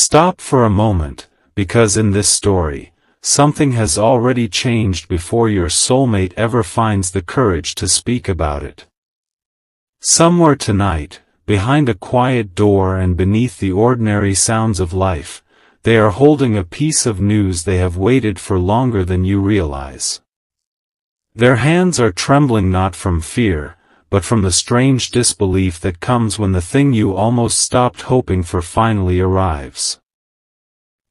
Stop for a moment, because in this story, something has already changed before your soulmate ever finds the courage to speak about it. Somewhere tonight, behind a quiet door and beneath the ordinary sounds of life, they are holding a piece of news they have waited for longer than you realize. Their hands are trembling not from fear, but from the strange disbelief that comes when the thing you almost stopped hoping for finally arrives.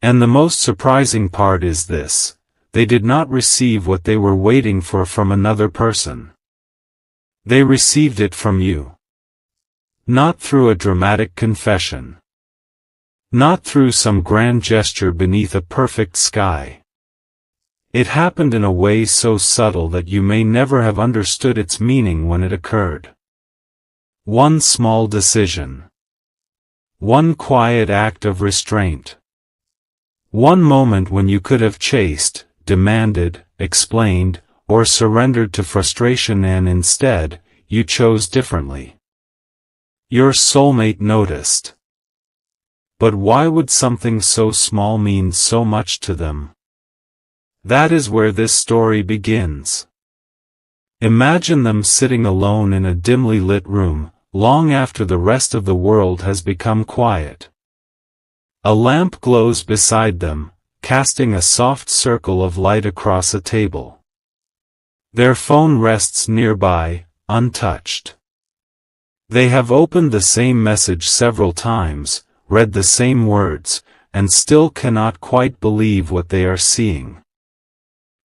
And the most surprising part is this: they did not receive what they were waiting for from another person. They received it from you. Not through a dramatic confession. Not through some grand gesture beneath a perfect sky. It happened in a way so subtle that you may never have understood its meaning when it occurred. One small decision. One quiet act of restraint. One moment when you could have chased, demanded, explained, or surrendered to frustration, and instead, you chose differently. Your soulmate noticed. But why would something so small mean so much to them? That is where this story begins. Imagine them sitting alone in a dimly lit room, long after the rest of the world has become quiet. A lamp glows beside them, casting a soft circle of light across a table. Their phone rests nearby, untouched. They have opened the same message several times, read the same words, and still cannot quite believe what they are seeing.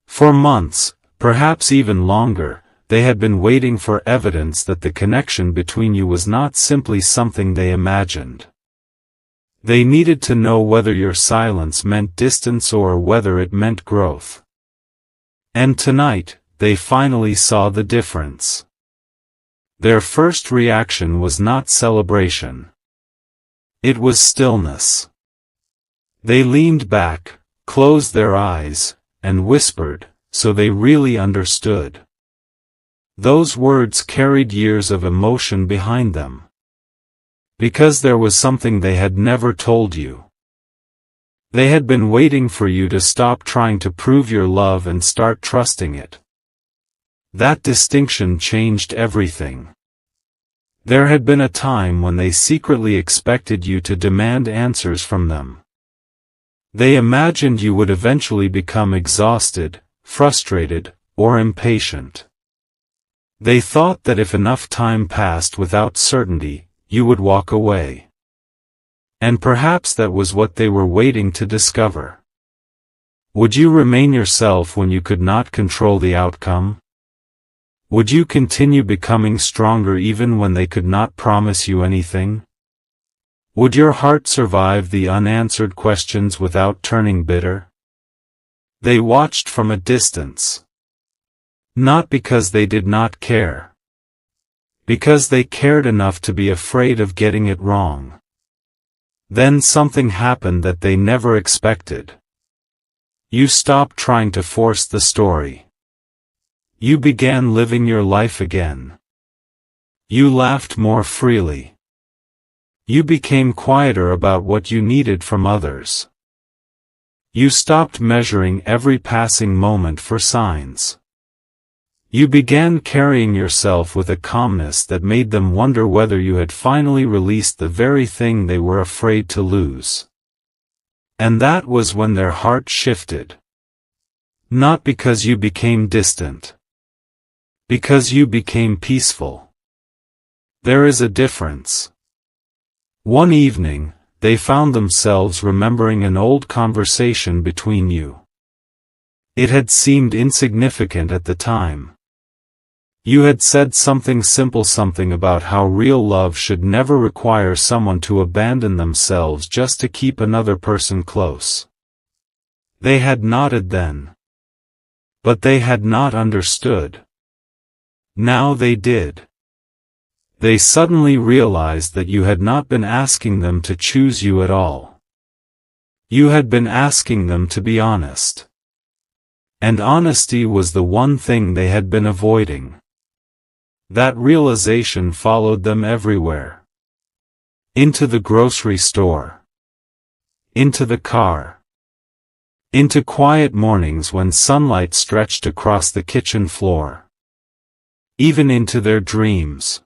For months, perhaps even longer, they had been waiting for evidence that the connection between you was not simply something they imagined. They needed to know whether your silence meant distance or whether it meant growth. And tonight, they finally saw the difference. Their first reaction was not celebration. It was stillness. They leaned back, closed their eyes, and whispered, so they really understood. Those words carried years of emotion behind them. Because there was something they had never told you. They had been waiting for you to stop trying to prove your love and start trusting it. That distinction changed everything. There had been a time when they secretly expected you to demand answers from them. They imagined you would eventually become exhausted, frustrated, or impatient. They thought that if enough time passed without certainty, you would walk away. And perhaps that was what they were waiting to discover. Would you remain yourself when you could not control the outcome? Would you continue becoming stronger even when they could not promise you anything? Would your heart survive the unanswered questions without turning bitter? They watched from a distance. Not because they did not care. Because they cared enough to be afraid of getting it wrong. Then something happened that they never expected. You stopped trying to force the story. You began living your life again. You laughed more freely. You became quieter about what you needed from others. You stopped measuring every passing moment for signs. You began carrying yourself with a calmness that made them wonder whether you had finally released the very thing they were afraid to lose. And that was when their heart shifted. Not because you became distant. Because you became peaceful. There is a difference. One evening, they found themselves remembering an old conversation between you. It had seemed insignificant at the time. You had said something simple, something about how real love should never require someone to abandon themselves just to keep another person close. They had nodded then. But they had not understood. Now they did. They suddenly realized that you had not been asking them to choose you at all. You had been asking them to be honest. And honesty was the one thing they had been avoiding. That realization followed them everywhere. Into the grocery store. into the car, into quiet mornings when sunlight stretched across the kitchen floor, even into their dreams.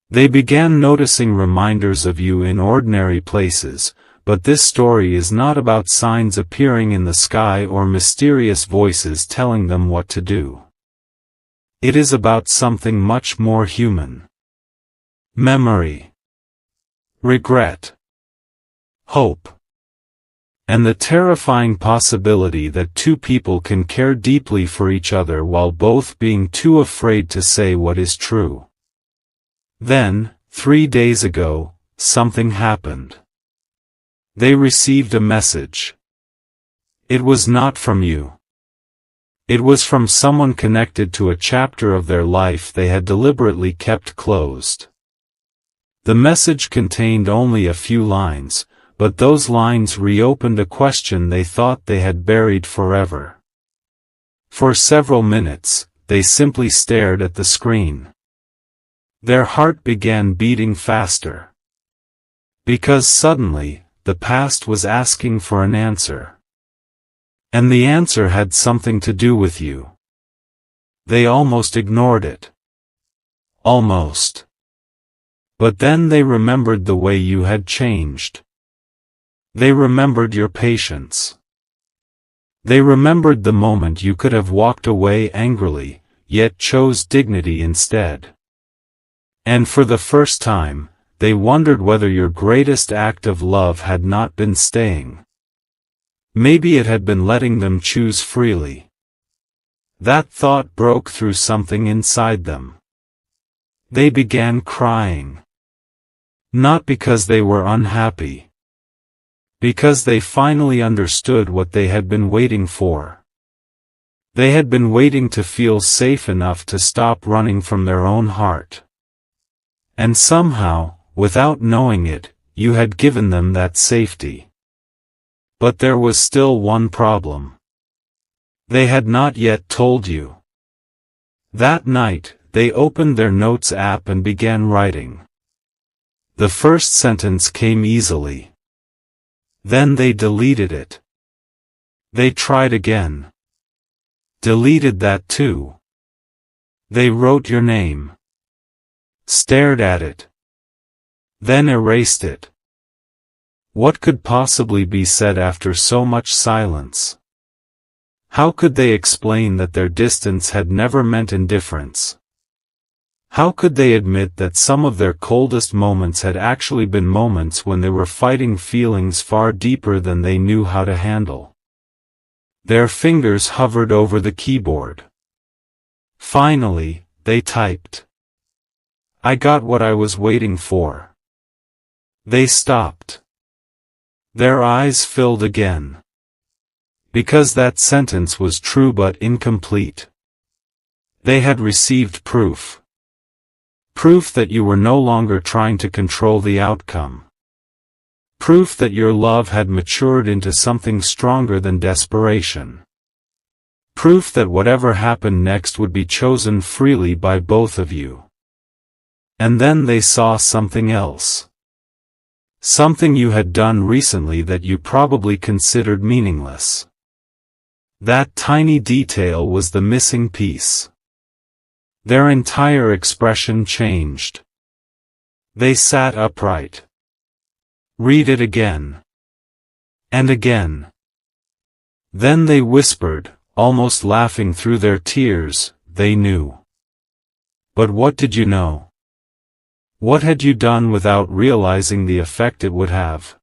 They began noticing reminders of you in ordinary places, but this story is not about signs appearing in the sky or mysterious voices telling them what to do. It is about something much more human. Memory, regret, hope, and the terrifying possibility that two people can care deeply for each other while both being too afraid to say what is true. Then, 3 days ago, something happened. They received a message. It was not from you. It was from someone connected to a chapter of their life they had deliberately kept closed. The message contained only a few lines, but those lines reopened a question they thought they had buried forever. For several minutes, they simply stared at the screen. Their heart began beating faster. Because suddenly, the past was asking for an answer. And the answer had something to do with you. They almost ignored it. Almost. But then they remembered the way you had changed. They remembered your patience. They remembered the moment you could have walked away angrily, yet chose dignity instead. And for the first time, they wondered whether your greatest act of love had not been staying. Maybe it had been letting them choose freely. That thought broke through something inside them. They began crying. Not because they were unhappy. Because they finally understood what they had been waiting for. They had been waiting to feel safe enough to stop running from their own heart. And somehow, without knowing it, you had given them that safety. But there was still one problem. They had not yet told you. That night, they opened their notes app and began writing. The first sentence came easily. Then they deleted it. They tried again. Deleted that too. They wrote your name. Stared at it. Then erased it. What could possibly be said after so much silence? How could they explain that their distance had never meant indifference? How could they admit that some of their coldest moments had actually been moments when they were fighting feelings far deeper than they knew how to handle? Their fingers hovered over the keyboard. Finally, they typed. I got what I was waiting for. They stopped. Their eyes filled again. Because that sentence was true but incomplete. They had received proof. Proof that you were no longer trying to control the outcome. Proof that your love had matured into something stronger than desperation. Proof that whatever happened next would be chosen freely by both of you. And then they saw something else. Something you had done recently that you probably considered meaningless. That tiny detail was the missing piece. Their entire expression changed. They sat upright. Read it again. And again. Then they whispered, almost laughing through their tears, they knew. But what did you know? What had you done without realizing the effect it would have?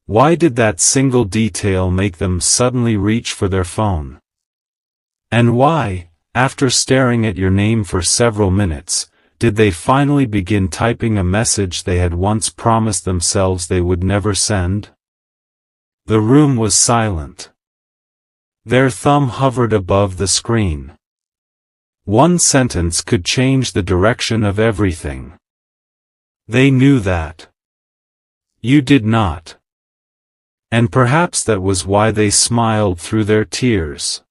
Why did that single detail make them suddenly reach for their phone? And why, after staring at your name for several minutes, did they finally begin typing a message they had once promised themselves they would never send? The room was silent. Their thumb hovered above the screen. One sentence could change the direction of everything. They knew that. You did not. And perhaps that was why they smiled through their tears.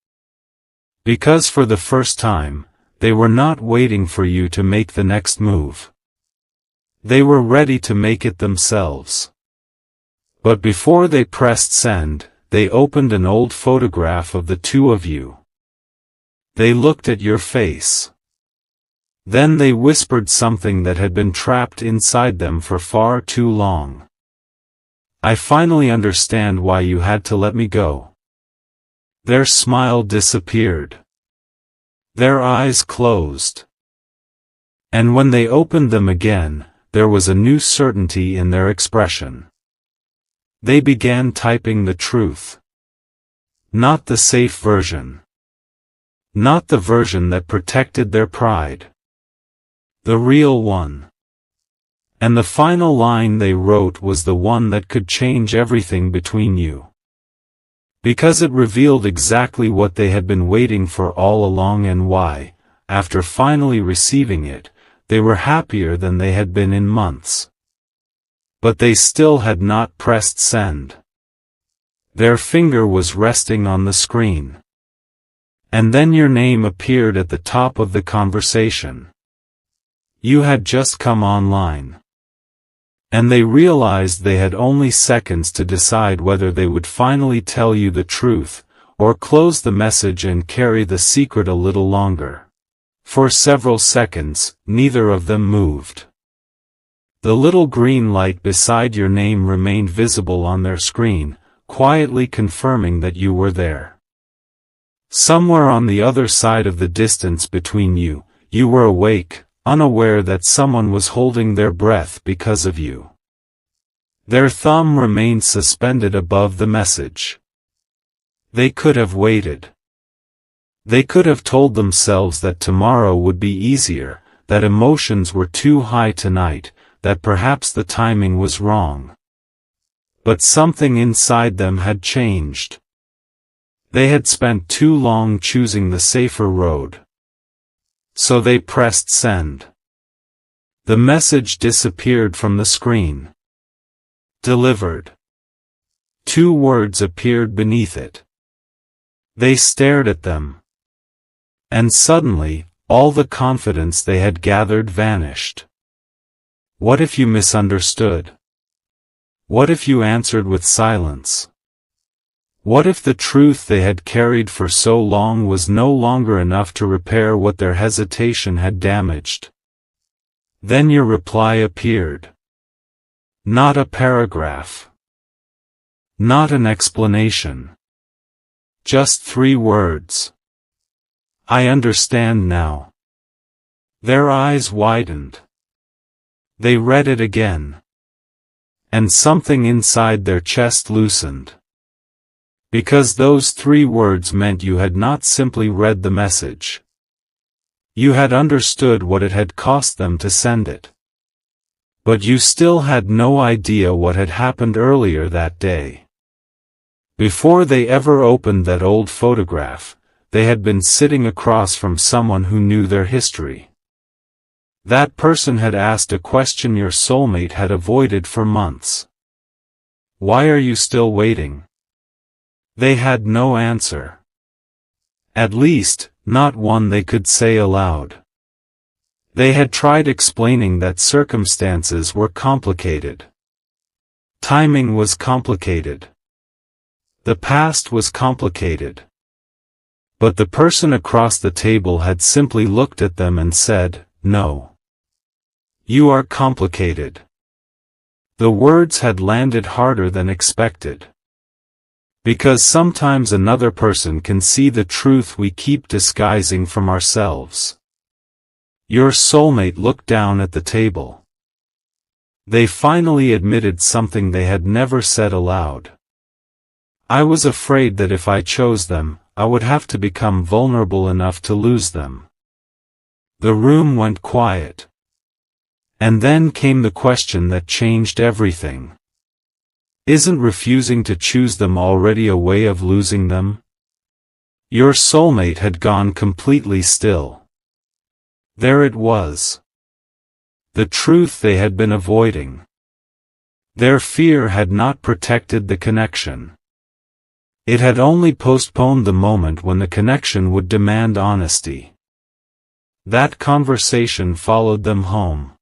Because for the first time, they were not waiting for you to make the next move. They were ready to make it themselves. But before they pressed send, they opened an old photograph of the two of you. They looked at your face. Then they whispered something that had been trapped inside them for far too long. I finally understand why you had to let me go. Their smile disappeared. Their eyes closed. And when they opened them again, there was a new certainty in their expression. They began typing the truth. Not the safe version. Not the version that protected their pride. The real one. And the final line they wrote was the one that could change everything between you. Because it revealed exactly what they had been waiting for all along and why, after finally receiving it, they were happier than they had been in months. But they still had not pressed send. Their finger was resting on the screen. And then your name appeared at the top of the conversation. You had just come online. And they realized they had only seconds to decide whether they would finally tell you the truth, or close the message and carry the secret a little longer. For several seconds, neither of them moved. The little green light beside your name remained visible on their screen, quietly confirming that you were there. Somewhere on the other side of the distance between you, you were awake, unaware that someone was holding their breath because of you. Their thumb remained suspended above the message. They could have waited. They could have told themselves that tomorrow would be easier, that emotions were too high tonight, that perhaps the timing was wrong. But something inside them had changed. They had spent too long choosing the safer road. So they pressed send. The message disappeared from the screen. Delivered. 2 words appeared beneath it. They stared at them. And suddenly, all the confidence they had gathered vanished. What if you misunderstood? What if you answered with silence? What if the truth they had carried for so long was no longer enough to repair what their hesitation had damaged? Then your reply appeared. Not a paragraph. Not an explanation. Just 3 words. I understand now. Their eyes widened. They read it again. And something inside their chest loosened. Because those 3 words meant you had not simply read the message. You had understood what it had cost them to send it. But you still had no idea what had happened earlier that day. Before they ever opened that old photograph, they had been sitting across from someone who knew their history. That person had asked a question your soulmate had avoided for months. Why are you still waiting? They had no answer. At least, not one they could say aloud. They had tried explaining that circumstances were complicated. Timing was complicated. The past was complicated. But the person across the table had simply looked at them and said, "No. You are complicated." The words had landed harder than expected. Because sometimes another person can see the truth we keep disguising from ourselves. Your soulmate looked down at the table. They finally admitted something they had never said aloud. I was afraid that if I chose them, I would have to become vulnerable enough to lose them. The room went quiet. And then came the question that changed everything. Isn't refusing to choose them already a way of losing them? Your soulmate had gone completely still. There it was. The truth they had been avoiding. Their fear had not protected the connection. It had only postponed the moment when the connection would demand honesty. That conversation followed them home.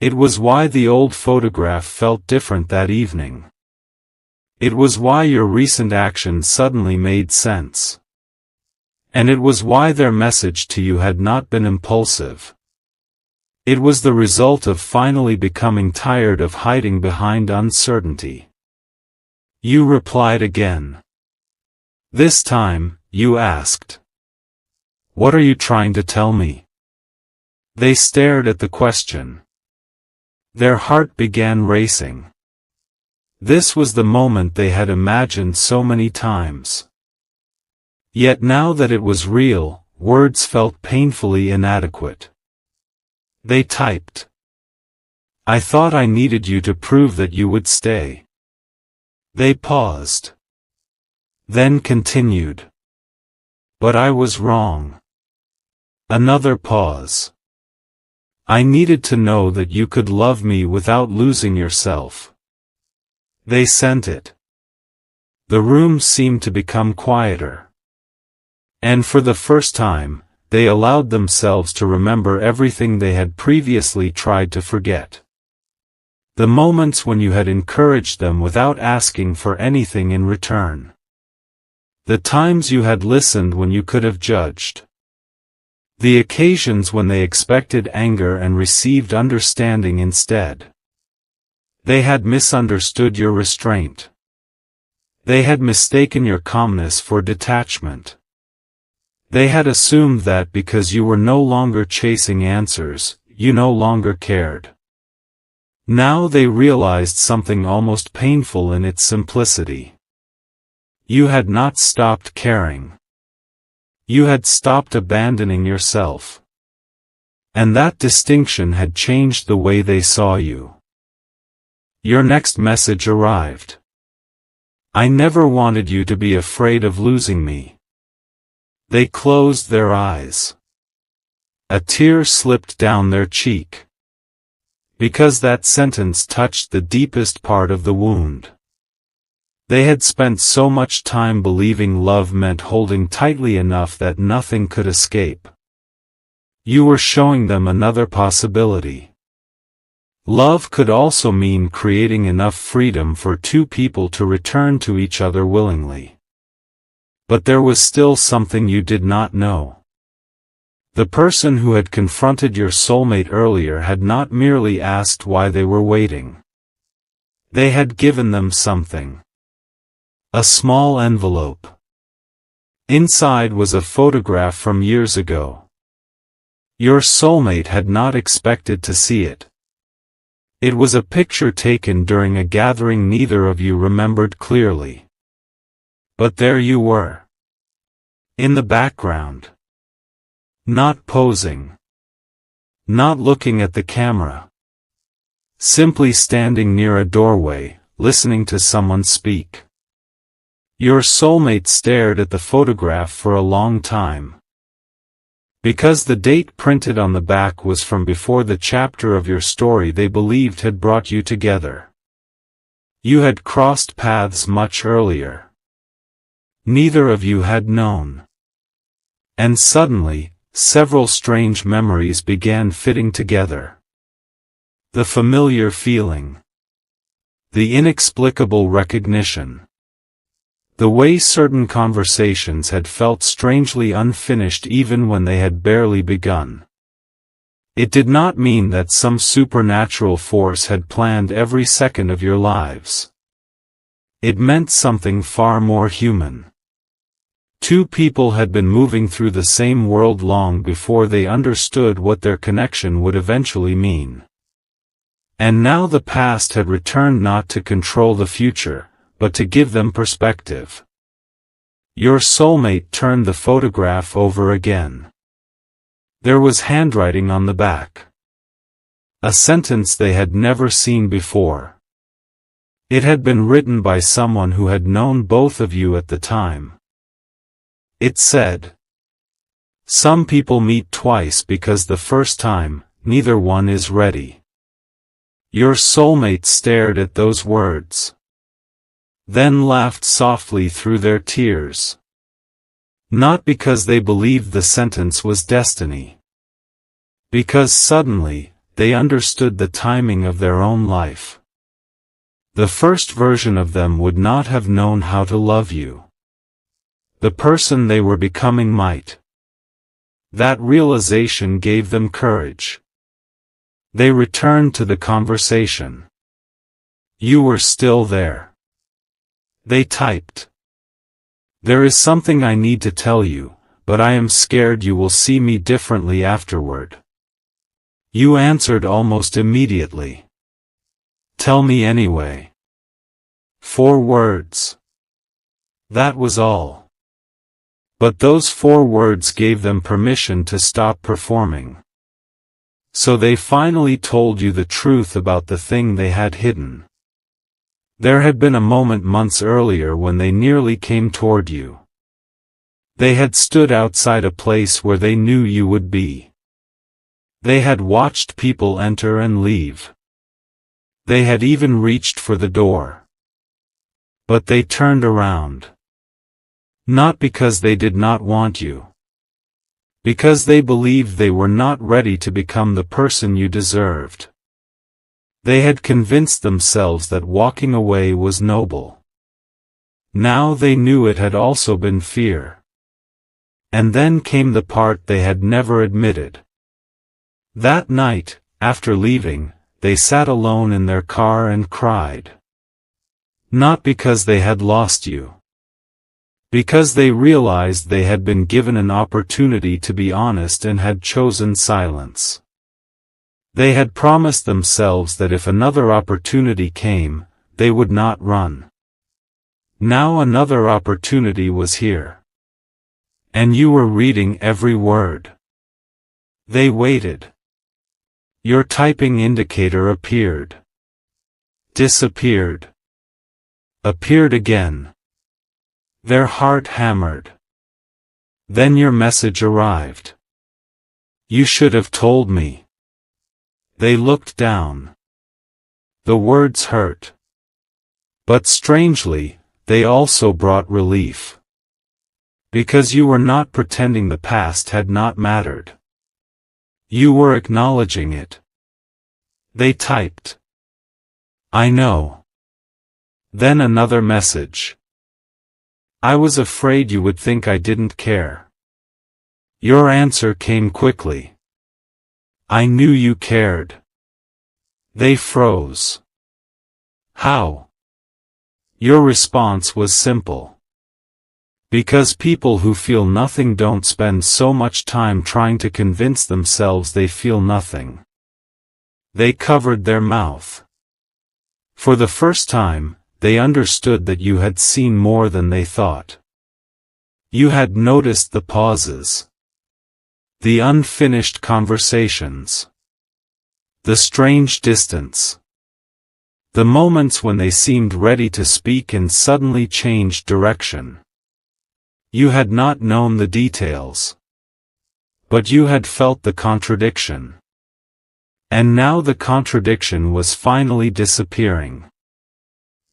It was why the old photograph felt different that evening. It was why your recent actions suddenly made sense. And it was why their message to you had not been impulsive. It was the result of finally becoming tired of hiding behind uncertainty. You replied again. This time, you asked, "What are you trying to tell me?" They stared at the question. Their heart began racing. This was the moment they had imagined so many times. Yet now that it was real, words felt painfully inadequate. They typed, "I thought I needed you to prove that you would stay." They paused. Then continued. "But I was wrong." Another pause. "I needed to know that you could love me without losing yourself." They sent it. The room seemed to become quieter. And for the first time, they allowed themselves to remember everything they had previously tried to forget. The moments when you had encouraged them without asking for anything in return. The times you had listened when you could have judged. The occasions when they expected anger and received understanding instead. They had misunderstood your restraint. They had mistaken your calmness for detachment. They had assumed that because you were no longer chasing answers, you no longer cared. Now they realized something almost painful in its simplicity. You had not stopped caring. You had stopped abandoning yourself. And that distinction had changed the way they saw you. Your next message arrived. "I never wanted you to be afraid of losing me." They closed their eyes. A tear slipped down their cheek. Because that sentence touched the deepest part of the wound. They had spent so much time believing love meant holding tightly enough that nothing could escape. You were showing them another possibility. Love could also mean creating enough freedom for two people to return to each other willingly. But there was still something you did not know. The person who had confronted your soulmate earlier had not merely asked why they were waiting. They had given them something. A small envelope. Inside was a photograph from years ago. Your soulmate had not expected to see it. It was a picture taken during a gathering neither of you remembered clearly. But there you were. In the background. Not posing. Not looking at the camera. Simply standing near a doorway, listening to someone speak. Your soulmate stared at the photograph for a long time. Because the date printed on the back was from before the chapter of your story they believed had brought you together. You had crossed paths much earlier. Neither of you had known. And suddenly, several strange memories began fitting together. The familiar feeling. The inexplicable recognition. The way certain conversations had felt strangely unfinished even when they had barely begun. It did not mean that some supernatural force had planned every second of your lives. It meant something far more human. Two people had been moving through the same world long before they understood what their connection would eventually mean. And now the past had returned not to control the future, but to give them perspective. Your soulmate turned the photograph over again. There was handwriting on the back. A sentence they had never seen before. It had been written by someone who had known both of you at the time. It said, "Some people meet twice because the first time, neither one is ready." Your soulmate stared at those words. Then laughed softly through their tears. Not because they believed the sentence was destiny. Because suddenly, they understood the timing of their own life. The first version of them would not have known how to love you. The person they were becoming might. That realization gave them courage. They returned to the conversation. You were still there. They typed. There is something I need to tell you, but I am scared you will see me differently afterward. You answered almost immediately. Tell me anyway. 4 words. That was all. But those 4 words gave them permission to stop performing. So they finally told you the truth about the thing they had hidden. There had been a moment months earlier when they nearly came toward you. They had stood outside a place where they knew you would be. They had watched people enter and leave. They had even reached for the door. But they turned around. Not because they did not want you. Because they believed they were not ready to become the person you deserved. They had convinced themselves that walking away was noble. Now they knew it had also been fear. And then came the part they had never admitted. That night, after leaving, they sat alone in their car and cried. Not because they had lost you. Because they realized they had been given an opportunity to be honest and had chosen silence. They had promised themselves that if another opportunity came, they would not run. Now another opportunity was here. And you were reading every word. They waited. Your typing indicator appeared. Disappeared. Appeared again. Their heart hammered. Then your message arrived. You should have told me. They looked down. The words hurt. But strangely, they also brought relief. Because you were not pretending the past had not mattered. You were acknowledging it. They typed. I know. Then another message. I was afraid you would think I didn't care. Your answer came quickly. I knew you cared. They froze. How? Your response was simple. Because people who feel nothing don't spend so much time trying to convince themselves they feel nothing. They covered their mouth. For the first time, they understood that you had seen more than they thought. You had noticed the pauses. The unfinished conversations. The strange distance. The moments when they seemed ready to speak and suddenly changed direction. You had not known the details. But you had felt the contradiction. And now the contradiction was finally disappearing.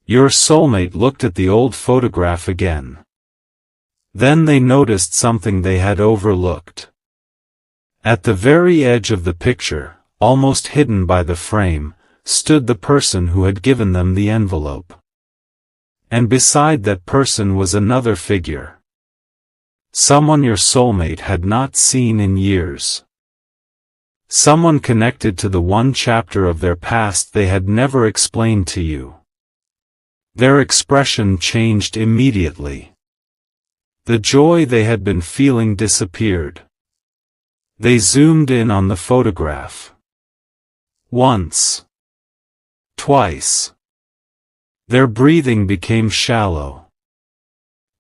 Your soulmate looked at the old photograph again. Then they noticed something they had overlooked. At the very edge of the picture, almost hidden by the frame, stood the person who had given them the envelope. And beside that person was another figure. Someone your soulmate had not seen in years. Someone connected to the one chapter of their past they had never explained to you. Their expression changed immediately. The joy they had been feeling disappeared. They zoomed in on the photograph. Once. Twice. Their breathing became shallow.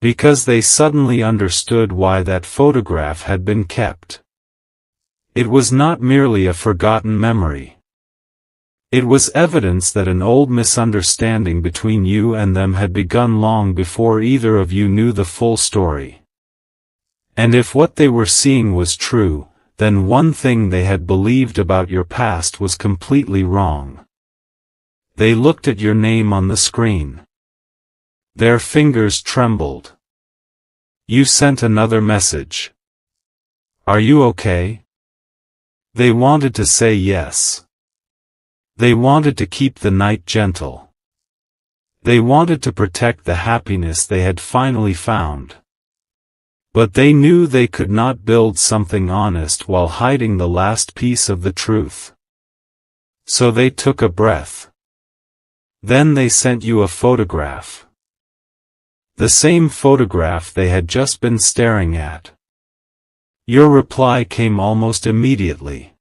Because they suddenly understood why that photograph had been kept. It was not merely a forgotten memory. It was evidence that an old misunderstanding between you and them had begun long before either of you knew the full story. And if what they were seeing was true, then one thing they had believed about your past was completely wrong. They looked at your name on the screen. Their fingers trembled. You sent another message. Are you okay? They wanted to say yes. They wanted to keep the night gentle. They wanted to protect the happiness they had finally found. But they knew they could not build something honest while hiding the last piece of the truth. So they took a breath. Then they sent you a photograph. The same photograph they had just been staring at. Your reply came almost immediately.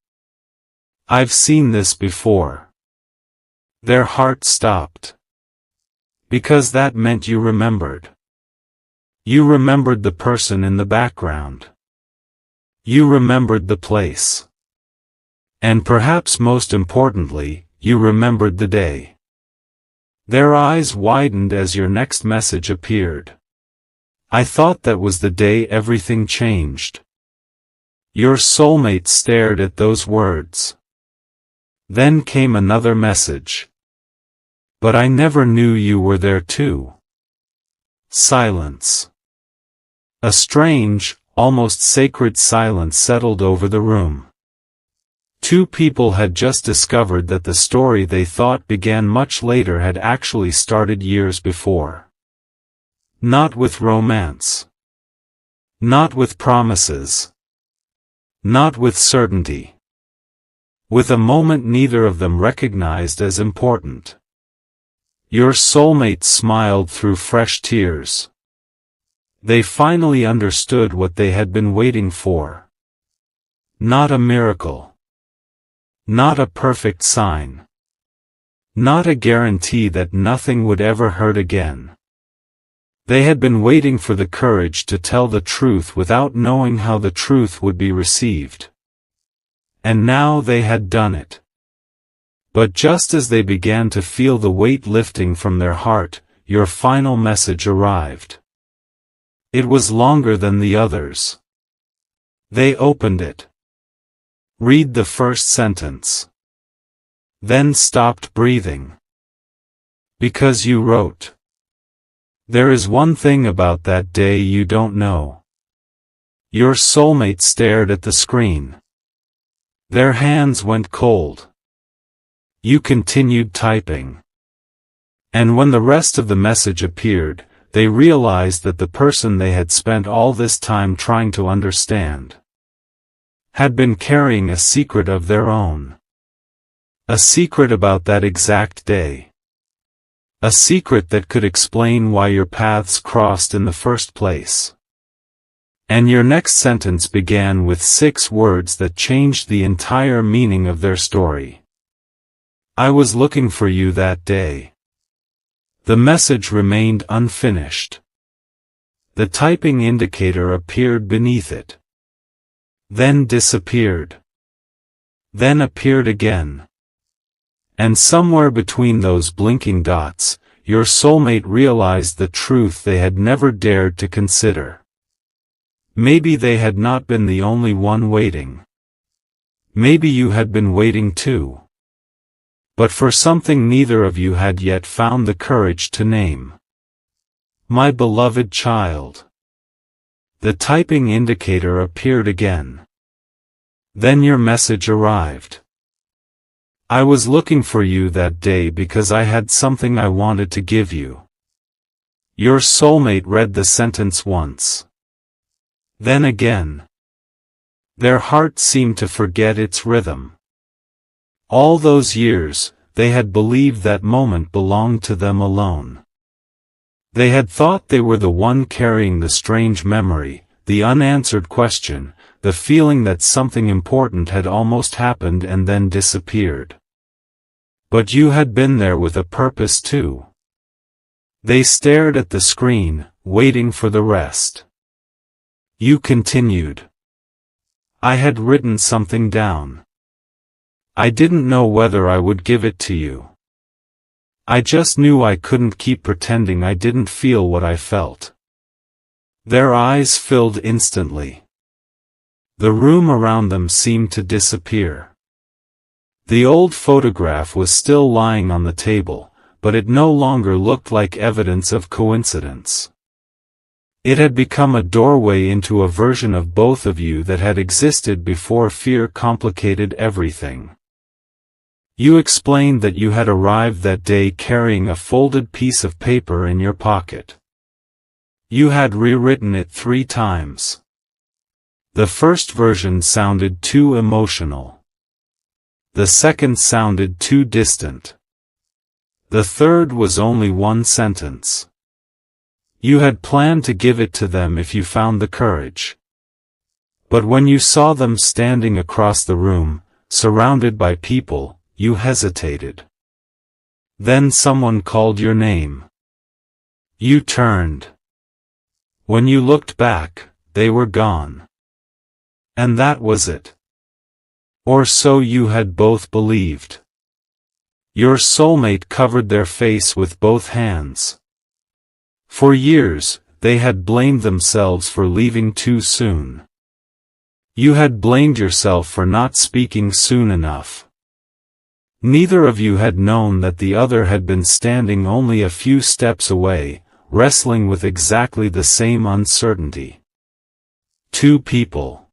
I've seen this before. Their heart stopped. Because that meant you remembered. You remembered the person in the background. You remembered the place. And perhaps most importantly, you remembered the day. Their eyes widened as your next message appeared. I thought that was the day everything changed. Your soulmate stared at those words. Then came another message. But I never knew you were there too. Silence. A strange, almost sacred silence settled over the room. Two people had just discovered that the story they thought began much later had actually started years before. Not with romance. Not with promises. Not with certainty. With a moment neither of them recognized as important. Your soulmate smiled through fresh tears. They finally understood what they had been waiting for. Not a miracle. Not a perfect sign. Not a guarantee that nothing would ever hurt again. They had been waiting for the courage to tell the truth without knowing how the truth would be received. And now they had done it. But just as they began to feel the weight lifting from their heart, your final message arrived. It was longer than the others. They opened it. Read the first sentence. Then stopped breathing. Because you wrote. There is one thing about that day you don't know. Your soulmate stared at the screen. Their hands went cold. You continued typing. And when the rest of the message appeared, they realized that the person they had spent all this time trying to understand had been carrying a secret of their own. A secret about that exact day. A secret that could explain why your paths crossed in the first place. And your next sentence began with 6 words that changed the entire meaning of their story. I was looking for you that day. The message remained unfinished. The typing indicator appeared beneath it. Then disappeared. Then appeared again. And somewhere between those blinking dots, your soulmate realized the truth they had never dared to consider. Maybe they had not been the only one waiting. Maybe you had been waiting too. But for something neither of you had yet found the courage to name. My beloved child. The typing indicator appeared again. Then your message arrived. I was looking for you that day because I had something I wanted to give you. Your soulmate read the sentence once. Then again. Their heart seemed to forget its rhythm. All those years, they had believed that moment belonged to them alone. They had thought they were the one carrying the strange memory, the unanswered question, the feeling that something important had almost happened and then disappeared. But you had been there with a purpose too. They stared at the screen, waiting for the rest. You continued. I had written something down. I didn't know whether I would give it to you. I just knew I couldn't keep pretending I didn't feel what I felt. Their eyes filled instantly. The room around them seemed to disappear. The old photograph was still lying on the table, but it no longer looked like evidence of coincidence. It had become a doorway into a version of both of you that had existed before fear complicated everything. You explained that you had arrived that day carrying a folded piece of paper in your pocket. You had rewritten it 3 times. The first version sounded too emotional. The second sounded too distant. The third was only 1 sentence. You had planned to give it to them if you found the courage. But when you saw them standing across the room, surrounded by people, you hesitated. Then someone called your name. You turned. When you looked back, they were gone. And that was it. Or so you had both believed. Your soulmate covered their face with both hands. For years, they had blamed themselves for leaving too soon. You had blamed yourself for not speaking soon enough. Neither of you had known that the other had been standing only a few steps away, wrestling with exactly the same uncertainty. 2 people.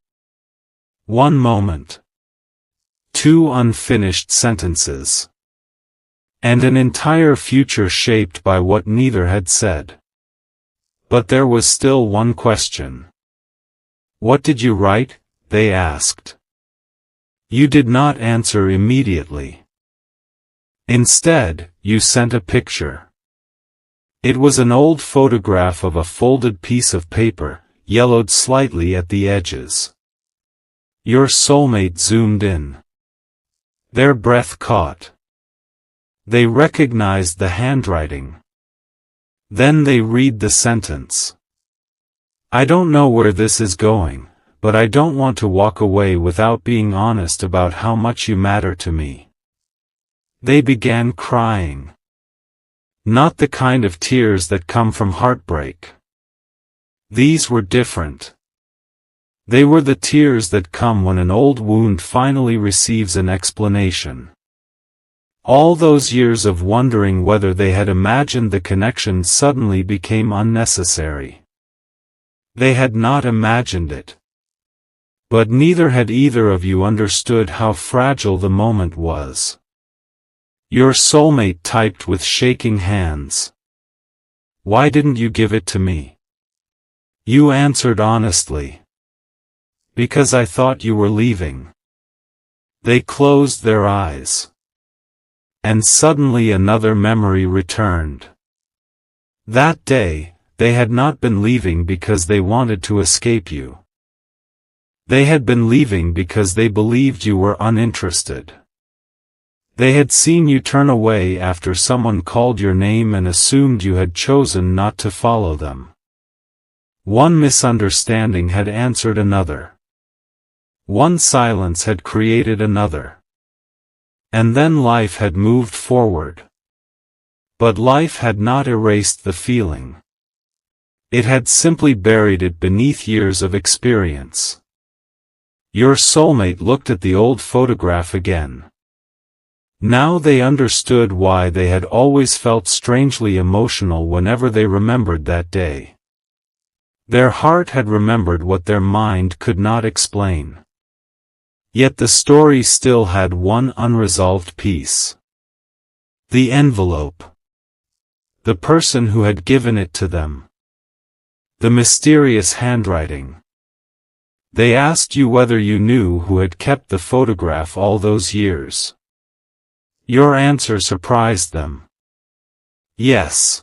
1 moment. 2 unfinished sentences. And an entire future shaped by what neither had said. But there was still one question. What did you write? They asked. You did not answer immediately. Instead, you sent a picture. It was an old photograph of a folded piece of paper, yellowed slightly at the edges. Your soulmate zoomed in. Their breath caught. They recognized the handwriting. Then they read the sentence. I don't know where this is going, but I don't want to walk away without being honest about how much you matter to me. They began crying. Not the kind of tears that come from heartbreak. These were different. They were the tears that come when an old wound finally receives an explanation. All those years of wondering whether they had imagined the connection suddenly became unnecessary. They had not imagined it. But neither had either of you understood how fragile the moment was. Your soulmate typed with shaking hands. Why didn't you give it to me? You answered honestly. Because I thought you were leaving. They closed their eyes. And suddenly another memory returned. That day, they had not been leaving because they wanted to escape you. They had been leaving because they believed you were uninterested. They had seen you turn away after someone called your name and assumed you had chosen not to follow them. One misunderstanding had answered another. One silence had created another. And then life had moved forward. But life had not erased the feeling. It had simply buried it beneath years of experience. Your soulmate looked at the old photograph again. Now they understood why they had always felt strangely emotional whenever they remembered that day. Their heart had remembered what their mind could not explain. Yet the story still had one unresolved piece. The envelope. The person who had given it to them. The mysterious handwriting. They asked you whether you knew who had kept the photograph all those years. Your answer surprised them. Yes.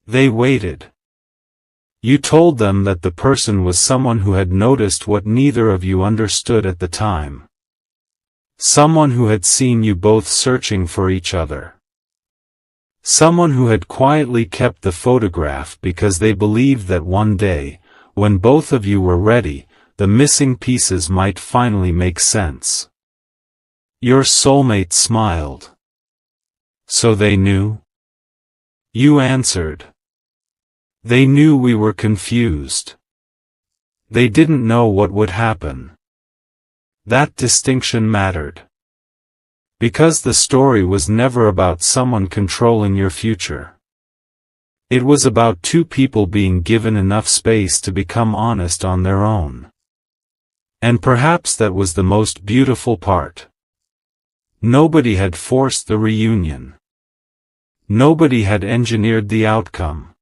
They waited. You told them that the person was someone who had noticed what neither of you understood at the time. Someone who had seen you both searching for each other. Someone who had quietly kept the photograph because they believed that one day, when both of you were ready, the missing pieces might finally make sense. Your soulmate smiled. So they knew? You answered. They knew we were confused. They didn't know what would happen. That distinction mattered. Because the story was never about someone controlling your future. It was about 2 people being given enough space to become honest on their own. And perhaps that was the most beautiful part. Nobody had forced the reunion. Nobody had engineered the outcome.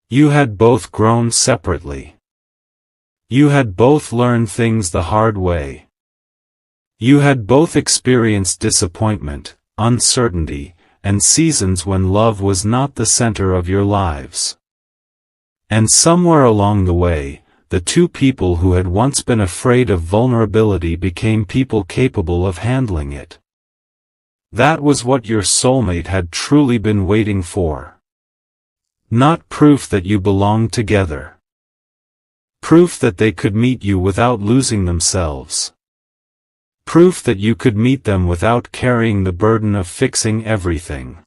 You had both grown separately. You had both learned things the hard way. You had both experienced disappointment, uncertainty, and seasons when love was not the center of your lives. And somewhere along the way, the two people who had once been afraid of vulnerability became people capable of handling it. That was what your soulmate had truly been waiting for. Not proof that you belonged together. Proof that they could meet you without losing themselves. Proof that you could meet them without carrying the burden of fixing everything.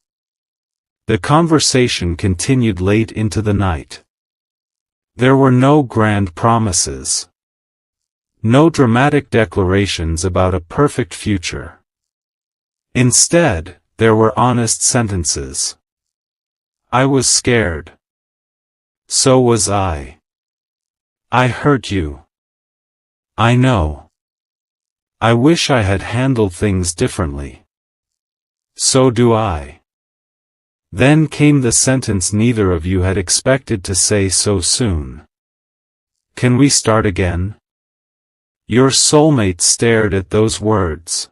The conversation continued late into the night. There were no grand promises. No dramatic declarations about a perfect future. Instead, there were honest sentences. I was scared. So was I. I hurt you. I know. I wish I had handled things differently. So do I. Then came the sentence neither of you had expected to say so soon. Can we start again? Your soulmate stared at those words.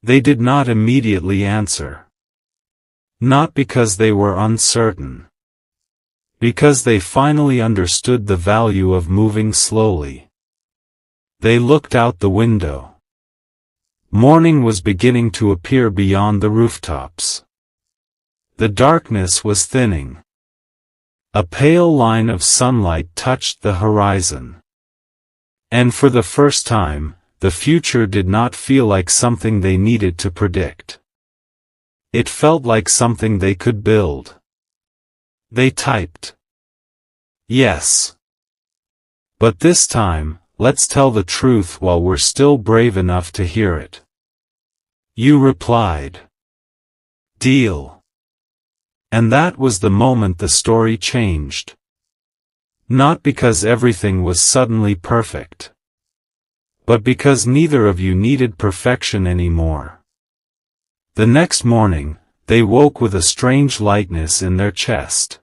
They did not immediately answer. Not because they were uncertain. Because they finally understood the value of moving slowly. They looked out the window. Morning was beginning to appear beyond the rooftops. The darkness was thinning. A pale line of sunlight touched the horizon. And for the first time, the future did not feel like something they needed to predict. It felt like something they could build. They typed. Yes. But this time, let's tell the truth while we're still brave enough to hear it. You replied. Deal. And that was the moment the story changed. Not because everything was suddenly perfect. But because neither of you needed perfection anymore. The next morning, they woke with a strange lightness in their chest.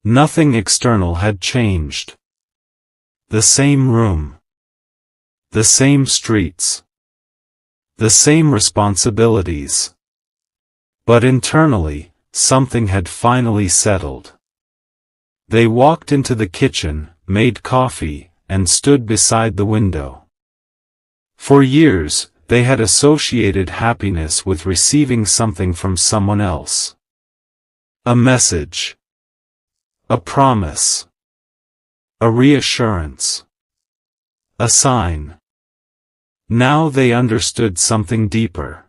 Nothing external had changed. The same room. The same streets. The same responsibilities. But internally, something had finally settled. They walked into the kitchen, made coffee, and stood beside the window. For years, they had associated happiness with receiving something from someone else. A message. A promise. A reassurance. A sign. Now they understood something deeper.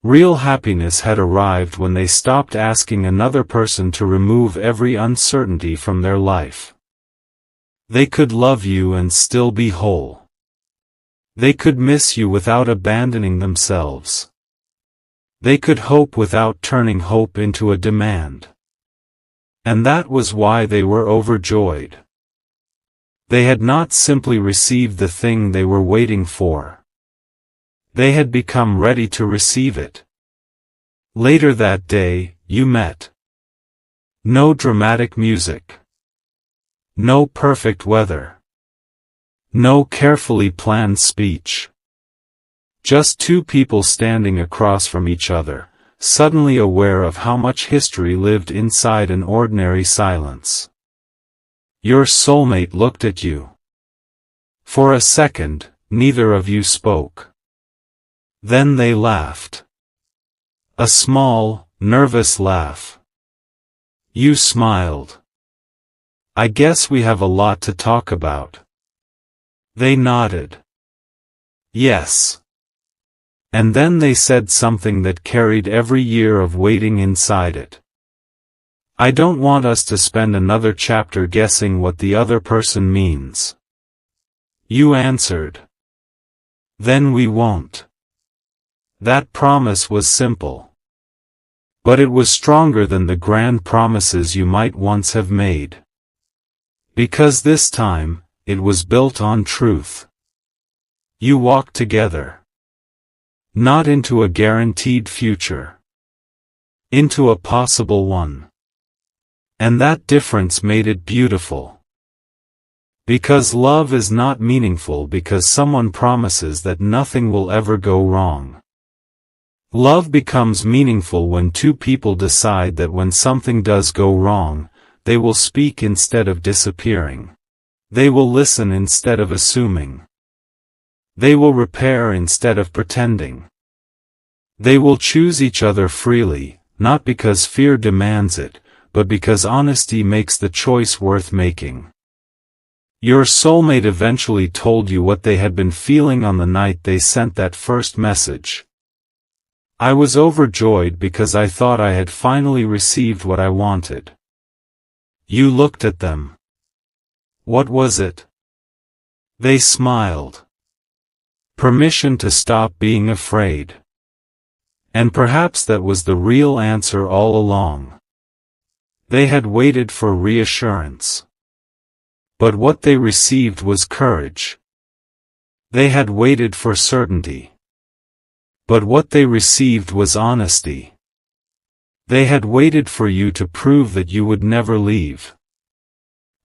Real happiness had arrived when they stopped asking another person to remove every uncertainty from their life. They could love you and still be whole. They could miss you without abandoning themselves. They could hope without turning hope into a demand. And that was why they were overjoyed. They had not simply received the thing they were waiting for. They had become ready to receive it. Later that day, you met. No dramatic music. No perfect weather. No carefully planned speech. Just two people standing across from each other, suddenly aware of how much history lived inside an ordinary silence. Your soulmate looked at you. For a second, neither of you spoke. Then they laughed. A small, nervous laugh. You smiled. I guess we have a lot to talk about. They nodded. Yes. And then they said something that carried every year of waiting inside it. I don't want us to spend another chapter guessing what the other person means. You answered. Then we won't. That promise was simple. But it was stronger than the grand promises you might once have made. Because this time, it was built on truth. You walked together. Not into a guaranteed future. Into a possible one. And that difference made it beautiful. Because love is not meaningful because someone promises that nothing will ever go wrong. Love becomes meaningful when two people decide that when something does go wrong, they will speak instead of disappearing. They will listen instead of assuming. They will repair instead of pretending. They will choose each other freely, not because fear demands it, but because honesty makes the choice worth making. Your soulmate eventually told you what they had been feeling on the night they sent that first message. I was overjoyed because I thought I had finally received what I wanted. You looked at them. What was it? They smiled. Permission to stop being afraid. And perhaps that was the real answer all along. They had waited for reassurance. But what they received was courage. They had waited for certainty. But what they received was honesty. They had waited for you to prove that you would never leave.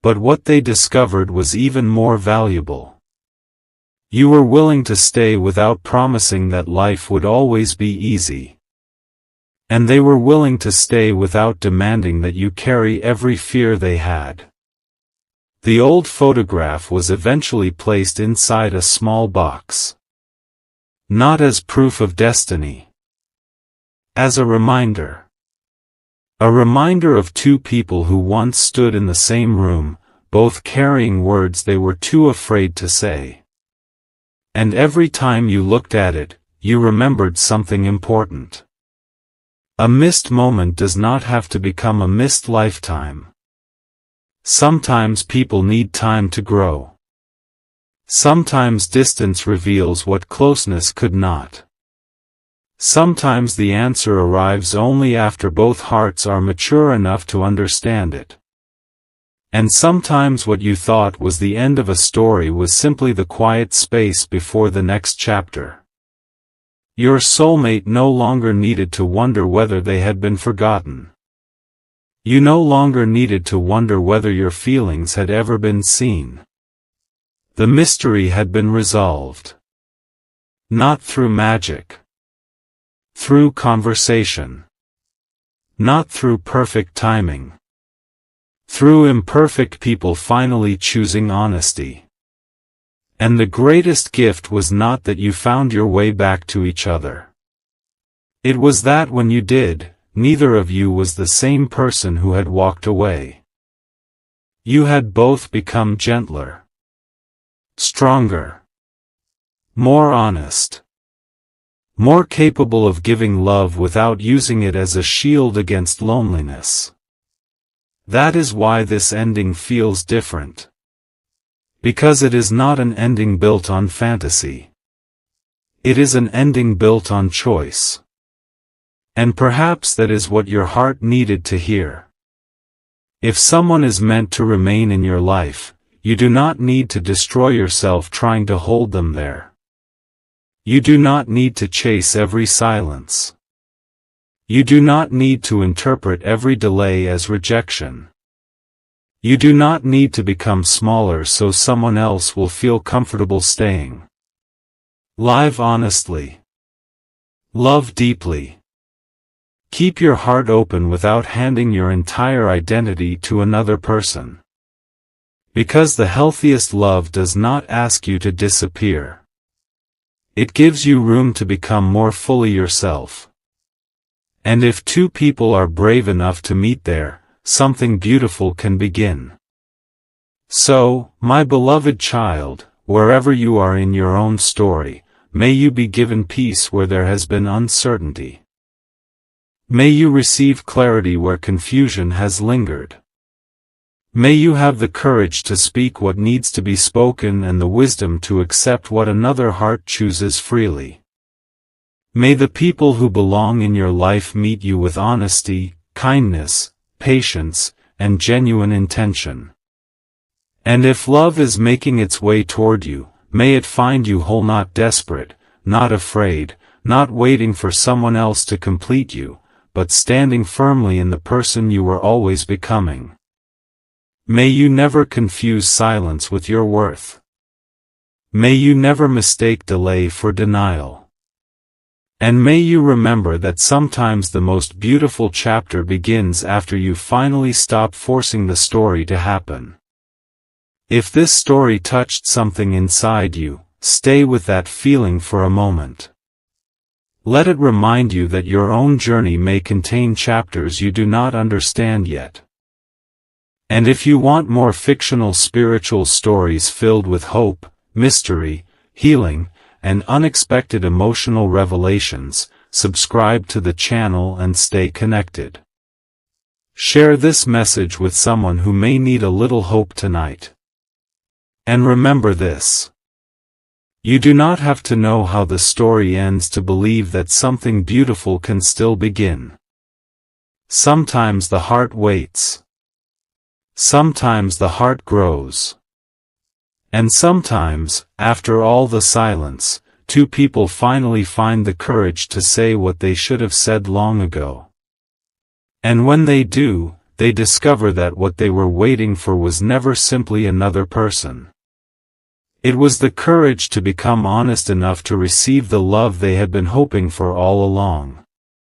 But what they discovered was even more valuable. You were willing to stay without promising that life would always be easy. And they were willing to stay without demanding that you carry every fear they had. The old photograph was eventually placed inside a small box. Not as proof of destiny. As a reminder. A reminder of two people who once stood in the same room, both carrying words they were too afraid to say. And every time you looked at it, you remembered something important. A missed moment does not have to become a missed lifetime. Sometimes people need time to grow. Sometimes distance reveals what closeness could not. Sometimes the answer arrives only after both hearts are mature enough to understand it. And sometimes what you thought was the end of a story was simply the quiet space before the next chapter. Your soulmate no longer needed to wonder whether they had been forgotten. You no longer needed to wonder whether your feelings had ever been seen. The mystery had been resolved. Not through magic. Through conversation. Not through perfect timing. Through imperfect people finally choosing honesty. And the greatest gift was not that you found your way back to each other. It was that when you did, neither of you was the same person who had walked away. You had both become gentler. Stronger. More honest. More capable of giving love without using it as a shield against loneliness. That is why this ending feels different. Because it is not an ending built on fantasy. It is an ending built on choice. And perhaps that is what your heart needed to hear. If someone is meant to remain in your life, you do not need to destroy yourself trying to hold them there. You do not need to chase every silence. You do not need to interpret every delay as rejection. You do not need to become smaller so someone else will feel comfortable staying. Live honestly. Love deeply. Keep your heart open without handing your entire identity to another person. Because the healthiest love does not ask you to disappear. It gives you room to become more fully yourself. And if two people are brave enough to meet there, something beautiful can begin. So, my beloved child, wherever you are in your own story, may you be given peace where there has been uncertainty. May you receive clarity where confusion has lingered. May you have the courage to speak what needs to be spoken and the wisdom to accept what another heart chooses freely. May the people who belong in your life meet you with honesty, kindness, patience, and genuine intention. And if love is making its way toward you, may it find you whole, not desperate, not afraid, not waiting for someone else to complete you, but standing firmly in the person you were always becoming. May you never confuse silence with your worth. May you never mistake delay for denial. And may you remember that sometimes the most beautiful chapter begins after you finally stop forcing the story to happen. If this story touched something inside you, stay with that feeling for a moment. Let it remind you that your own journey may contain chapters you do not understand yet. And if you want more fictional spiritual stories filled with hope, mystery, healing, and unexpected emotional revelations, subscribe to the channel and stay connected. Share this message with someone who may need a little hope tonight. And remember this. You do not have to know how the story ends to believe that something beautiful can still begin. Sometimes the heart waits. Sometimes the heart grows. And sometimes, after all the silence, two people finally find the courage to say what they should have said long ago. And when they do, they discover that what they were waiting for was never simply another person. It was the courage to become honest enough to receive the love they had been hoping for all along.